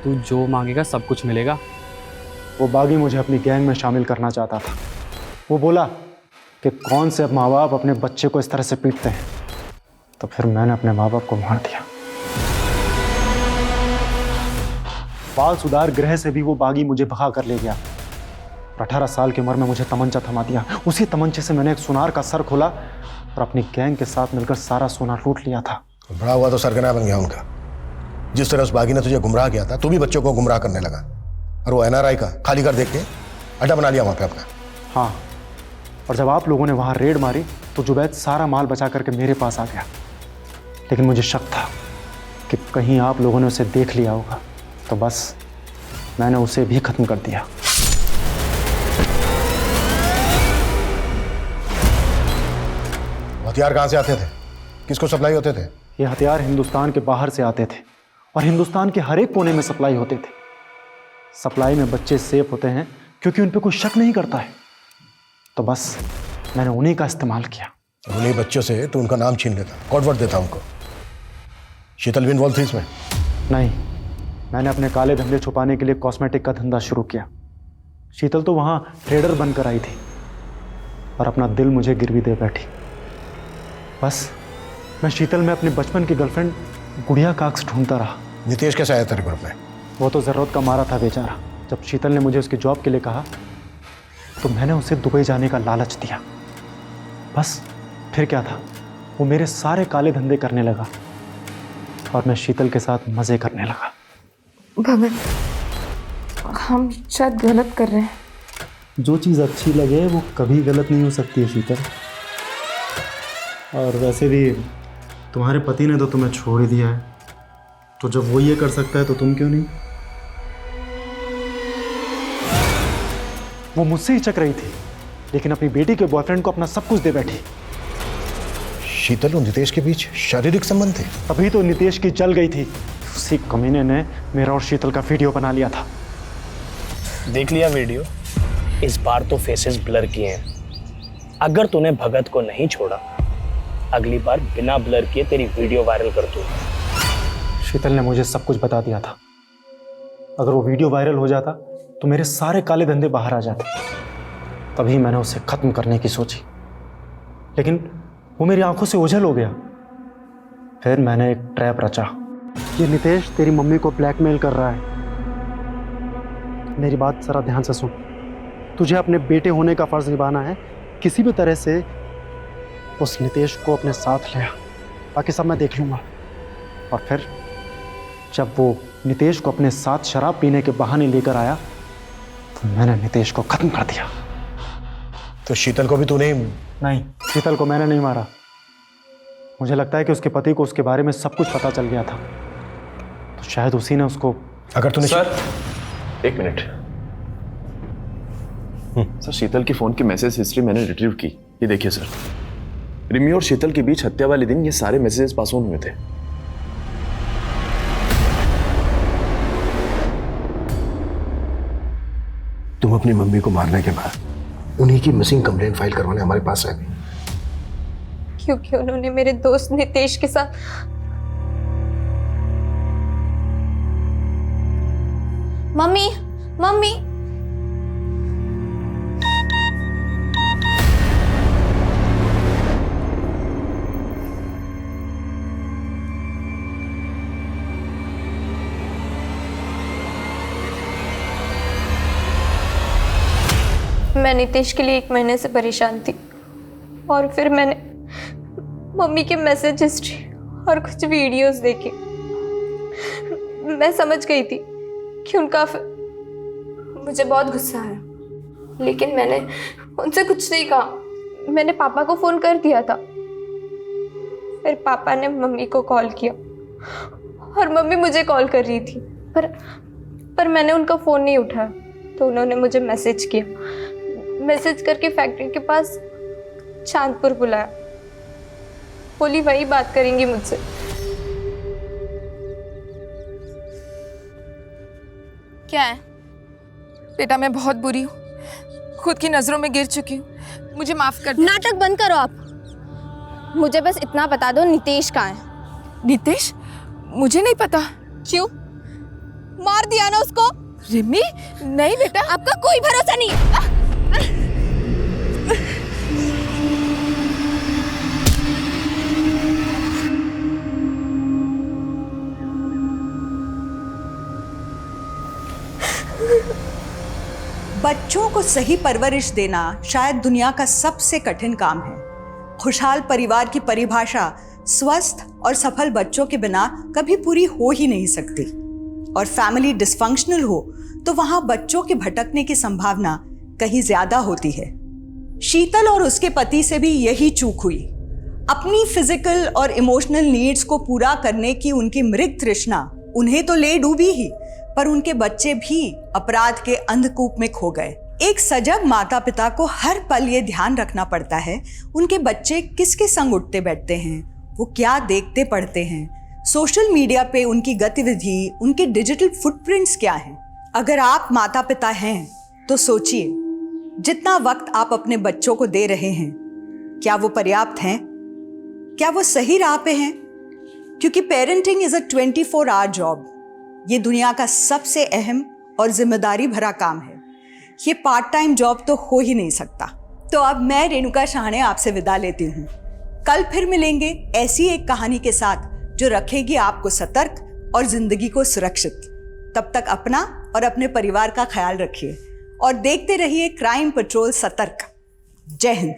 तू जो मांगेगा सब कुछ मिलेगा। वो बागी मुझे अपनी गैंग में शामिल करना चाहता था। वो बोला कि कौन से माँ बाप अपने बच्चे को इस तरह से पीटते हैं, तो फिर मैंने अपने माँ बाप को मार दिया। बाल सुधार गृह से भी वो बागी मुझे भगा कर ले गया। 18 साल की उम्र में मुझे तमंचा थमा दिया। उसी तमंचे से मैंने एक सुनार का सर खोला और अपनी गैंग के साथ मिलकर सारा सोना लूट लिया था। बड़ा हुआ तो सरगना बन गया उनका। जिस तरह उस बागी ने तुझे गुमराह किया था, तू भी बच्चों को गुमराह करने लगा। और वो एनआरआई का खाली घर देख के अड्डा बना लिया वहां पे अपना। हाँ, और जब आप लोगों ने वहां रेड मारी तो जुबैद सारा माल बचा करके मेरे पास आ गया। लेकिन मुझे शक था कि कहीं आप लोगों ने उसे देख लिया होगा, तो बस मैंने उसे भी खत्म कर दिया। हथियार कहां से आते थे? किसको सप्लाई होते थे? ये हथियार हिंदुस्तान के बाहर से आते थे और हिंदुस्तान के हर एक कोने में सप्लाई होते थे। सप्लाई में बच्चे सेफ होते हैं क्योंकि उन पे कोई शक नहीं करता है, तो बस मैंने उन्हीं का इस्तेमाल किया। उन्हीं बच्चों से तो उनका नाम छीन लेता, कोडवर्ड देता उनको। शीतल भी इन्वॉल्व थी इसमें? नहीं, मैंने अपने काले धंधे छुपाने के लिए कॉस्मेटिक का धंधा शुरू किया। शीतल तो वहाँ ट्रेडर बनकर आई थी और अपना दिल मुझे गिरवी दे बैठी। बस मैं शीतल में अपने बचपन की गर्लफ्रेंड गुड़िया का अक्स ढूंढता रहा। नितेश कैसे आया तेरे ग्रुप में? वो तो ज़रूरत का मारा था बेचारा। जब शीतल ने मुझे उसकी जॉब के लिए कहा तो मैंने उसे दुबई जाने का लालच दिया। बस फिर क्या था, वो मेरे सारे काले धंधे करने लगा और मैं शीतल के साथ मज़े करने लगा। भगत, हम शायद गलत कर रहे हैं। जो चीज़ अच्छी लगे वो कभी गलत नहीं हो सकती है शीतल। और वैसे भी तुम्हारे पति ने तो तुम्हें छोड़ ही दिया है, तो जब वो ये कर सकता है तो तुम क्यों नहीं? वो मुझसे हिचक रही थी, लेकिन अपनी बेटी के बॉयफ्रेंड को अपना सब कुछ दे बैठी। शीतल और नितेश के बीच शारीरिक संबंध थे? अभी तो नितेश की जल गई थी। उसी कमीने ने मेरा और शीतल का वीडियो बना लिया था। देख लिया वीडियो? इस बार तो फेसेस ब्लर किए हैं। अगर तूने भगत को नहीं छोड़ा, अगली बार बिना ब्लर किए तेरी वीडियो वायरल कर दूंगा। शीतल ने मुझे सब कुछ बता दिया था। अगर वो वीडियो वायरल हो जाता तो मेरे सारे काले धंधे बाहर आ जाते। तभी मैंने उसे खत्म करने की सोची, लेकिन वो मेरी आंखों से ओझल हो गया। फिर मैंने एक ट्रैप रचा। ये नितेश तेरी मम्मी को ब्लैकमेल कर रहा है। मेरी बात जरा ध्यान से सुन। तुझे अपने बेटे होने का फर्ज निभाना है। किसी भी तरह से उस नितेश को अपने साथ ले आ, बाकी सब मैं देख लूँगा। और फिर जब वो नितेश को अपने साथ शराब पीने के बहाने लेकर आया तो मैंने नितेश को खत्म कर दिया। तो शीतल को भी तूने? नहीं, शीतल को मैंने नहीं मारा। मुझे लगता है कि उसके पति को उसके बारे में सब कुछ पता चल गया था, तो शायद उसी ने उसको। अगर तूने सर, एक मिनट। सर, शीतल की फोन की मैसेज हिस्ट्री मैंने रिट्रीव की। ये देखिए सर, रिमी और शीतल के बीच हत्या वाले दिन ये सारे मैसेजेस पास ऑन हुए थे। तुम अपनी मम्मी को मारने के बाद उन्हीं की मिसिंग कंप्लेंट फाइल करवाने हमारे पास आ गई, क्योंकि उन्होंने मेरे दोस्त नितेश के साथ। मम्मी, मम्मी, मैं नितेश के लिए 1 महीने से परेशान थी और फिर मैंने मम्मी के मैसेज हिस्ट्री और कुछ वीडियोस देखे। मैं समझ गई थी कि उनका मुझे बहुत गुस्सा आया, लेकिन मैंने उनसे कुछ नहीं कहा। मैंने पापा को फ़ोन कर दिया था। फिर पापा ने मम्मी को कॉल किया और मम्मी मुझे कॉल कर रही थी, पर मैंने उनका फ़ोन नहीं उठाया। तो उन्होंने मुझे मैसेज किया, मैसेज करके फैक्ट्री के पास चांदपुर बुलाया। बोली वही बात करेंगी मुझसे। क्या है बेटा? मैं बहुत बुरी हूँ, खुद की नजरों में गिर चुकी हूँ, मुझे माफ कर दो। नाटक बंद करो आप। मुझे बस इतना बता दो, नितेश कहाँ है? नितेश? मुझे नहीं पता। क्यों? मार दिया ना उसको? रिमी, नहीं बेटा। आपका कोई भरोसा नहीं है। बच्चों को सही परवरिश देना शायद दुनिया का सबसे कठिन काम है। खुशहाल परिवार की परिभाषा स्वस्थ और सफल बच्चों के बिना कभी पूरी हो ही नहीं सकती। और फैमिली डिस्फंक्शनल हो तो वहां बच्चों के भटकने की संभावना कहीं ज्यादा होती है। शीतल और उसके पति से भी यही चूक हुई। अपनी फिजिकल और इमोशनल नीड्स को पूरा करने की उनकी मृग तृष्णा उन्हें तो ले डूबी ही, पर उनके बच्चे भी अपराध के अंधकूप में खो गए। एक सजग माता पिता को हर पल ये ध्यान रखना पड़ता है उनके बच्चे किसके संग उठते बैठते हैं, वो क्या देखते पढ़ते हैं, सोशल मीडिया पे उनकी गतिविधि, उनके डिजिटल फुटप्रिंट्स क्या हैं। अगर आप माता पिता हैं तो सोचिए, जितना वक्त आप अपने बच्चों को दे रहे हैं, क्या वो पर्याप्त हैं? क्या वो सही राह पे हैं? क्योंकि parenting is a 24 hour job. ये दुनिया का सबसे अहम और जिम्मेदारी भरा काम है। ये पार्ट टाइम जॉब तो हो ही नहीं सकता। तो अब मैं रेणुका शाहणे आपसे विदा लेती हूँ। कल फिर मिलेंगे ऐसी एक कहानी के साथ, जो रखेगी आपको सतर्क और जिंदगी को सुरक्षित। तब तक अपना और अपने परिवार का ख्याल रखिए और देखते रहिए क्राइम पेट्रोल सतर्क। जय हिंद।